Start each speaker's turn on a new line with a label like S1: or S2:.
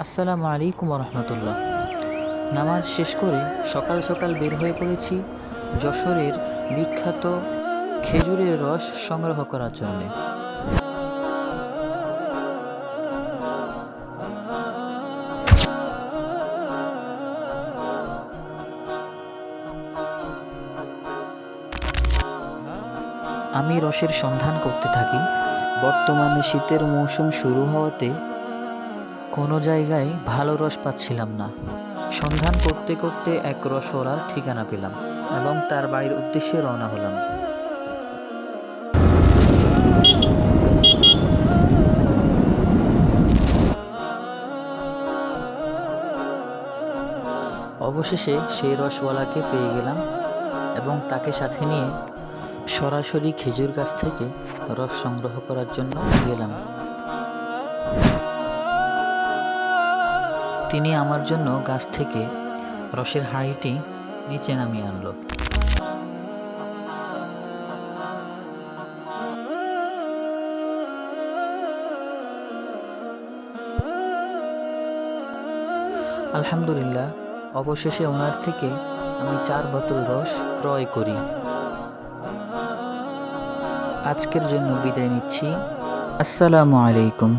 S1: আসসালামু আলাইকুম রহমতুল্লাহ। নামাজ শেষ করে সকাল সকাল বের হয়ে পড়েছি যশোরের বিখ্যাত খেজুরের রস সংগ্রহ করার জন্যে। আমি রসের সন্ধান করতে থাকি। বর্তমানে শীতের মৌসুম শুরু হওয়াতে কোনো জায়গায় ভালো রস পাচ্ছিলাম না। সন্ধান করতে করতে এক রসওয়ালার ঠিকানা পেলাম এবং তার বাড়ির উদ্দেশ্যে রওনা হলাম। অবশেষে সেই রসওয়ালাকে পেয়ে গেলাম এবং তাকে সাথে নিয়ে সরাসরি খেজুর গাছ থেকে রস সংগ্রহ করার জন্য গেলাম। তিনি আমার জন্য গাছ থেকে রসের হাঁড়িটি নিচে নামিয়ে আনলো। আলহামদুলিল্লাহ, অবশেষে ওনার থেকে আমি 4 বোতল রস ক্রয় করি। আজকের জন্য বিদায় নিচ্ছি। আসসালামু আলাইকুম।